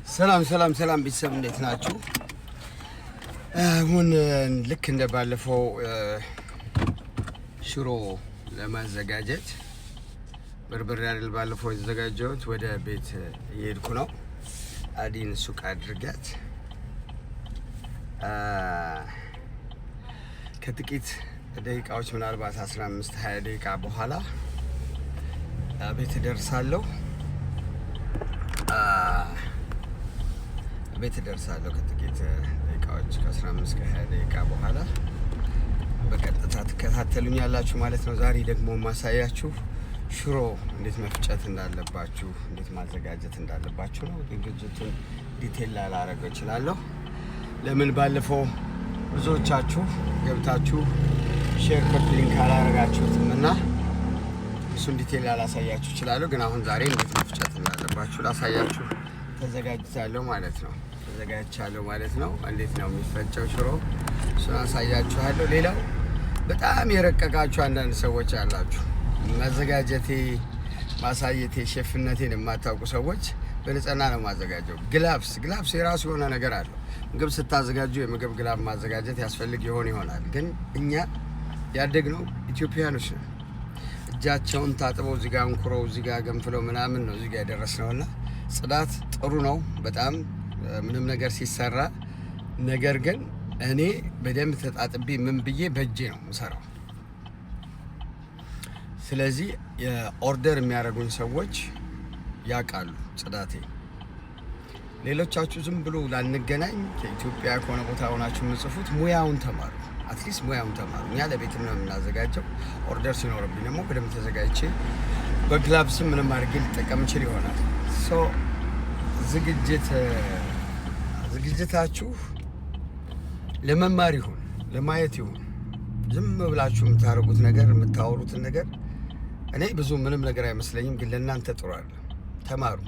ሰላም ቤተሰብ እንዴት ናችሁ? አሁን ልክ እንደ ባለፈው ሽሮ ለማዘጋጀት በርበሬ አይደል ባለፈው የተዘጋጀሁት ወደ ቤት እየሄድኩ ነው። አዲን ሱቅ አድርጋት ከጥቂት ደቂቃዎች ምናልባት 15-20 ደቂቃ በኋላ ቤት ደርሳለሁ። ከጥቂት ደቂቃዎች ከ15-20 ደቂቃ በኋላ በቀጥታ ትከታተሉኛላችሁ ማለት ነው። ዛሬ ደግሞ ማሳያችሁ ሽሮ እንዴት መፍጨት እንዳለባችሁ፣ እንዴት ማዘጋጀት እንዳለባችሁ ነው። ዝግጅቱን ዲቴል ላላረገው እችላለሁ። ለምን ባለፈው ብዙዎቻችሁ ገብታችሁ ሼር ኮፒ ሊንክ አላረጋችሁትም እና እሱን ዲቴል ላላሳያችሁ እችላለሁ። ግን አሁን ዛሬ እንዴት መፍጨት እንዳለባችሁ ላሳያችሁ ተዘጋጅቻለሁ ማለት ነው። እንዴት ነው የሚፈጨው ሽሮ እሱን አሳያችኋለሁ። ሌላው በጣም የረቀቃችሁ አንዳንድ ሰዎች አላችሁ። ማዘጋጀቴ ማሳየቴ ሼፍነቴን የማታውቁ ሰዎች በንጽህና ነው ማዘጋጀው። ግላብስ የራሱ የሆነ ነገር አለው። ምግብ ስታዘጋጁ የምግብ ግላብ ማዘጋጀት ያስፈልግ ይሆናል። ግን እኛ ያደግነው ኢትዮጵያኖች ነው። እጃቸውን ታጥበው እዚህ ጋር አንኩረው እዚህ ጋር ገንፍለው ምናምን ነው እዚህ ጋር ያደረስነውና ጽዳት ጥሩ ነው በጣም ምንም ነገር ሲሰራ። ነገር ግን እኔ በደንብ ተጣጥቤ ምን ብዬ በእጄ ነው የምሰራው። ስለዚህ የኦርደር የሚያደርጉኝ ሰዎች ያውቃሉ ጽዳቴ። ሌሎቻችሁ ዝም ብሎ ላንገናኝ ከኢትዮጵያ ከሆነ ቦታ ሆናችሁ የምጽፉት ሙያውን ተማሩ። አትሊስት ሙያውን ተማሩ። እኛ ለቤትም ነው የምናዘጋጀው። ኦርደር ሲኖርብኝ ደግሞ በደንብ ተዘጋጅቼ በግላብስም ምንም አድርጌ ልጠቀም እችል ይሆናል። ዝግጅታችሁ ለመማር ይሁን ለማየት ይሁን ዝም ብላችሁ የምታደርጉት ነገር የምታወሩትን ነገር እኔ ብዙ ምንም ነገር አይመስለኝም። ግን ለእናንተ ጥሩ አለ። ተማሩ።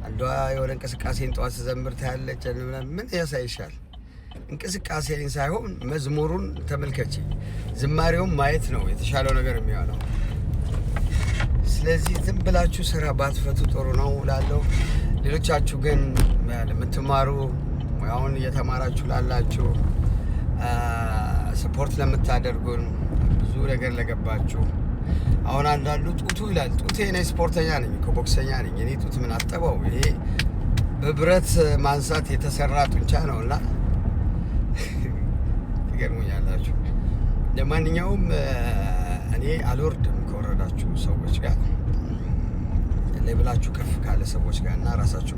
አንዷ የሆነ እንቅስቃሴን ጠዋት ዘምር ታያለች። ምን ያሳይሻል? እንቅስቃሴን ሳይሆን መዝሙሩን ተመልከቺ። ዝማሬውን ማየት ነው የተሻለው ነገር የሚሆነው። ስለዚህ ዝም ብላችሁ ስራ ባትፈቱ ጥሩ ነው እላለሁ። ሌሎቻችሁ ግን ለምትማሩ አሁን እየተማራችሁ ላላችሁ ሰፖርት ለምታደርጉን ብዙ ነገር ለገባችሁ። አሁን አንዳንዱ ጡቱ ይላል። ጡቴ እኔ ስፖርተኛ ነኝ እኮ ቦክሰኛ ነኝ። እኔ ጡት ምን አጠበው? ይሄ በብረት ማንሳት የተሰራ ጡንቻ ነውና ትገርሙኛላችሁ። ለማንኛውም እኔ አልወርድም ከወረዳችሁ ሰዎች ጋር ሌብላችሁ ከፍ ካለ ሰዎች ጋር እና ራሳችሁ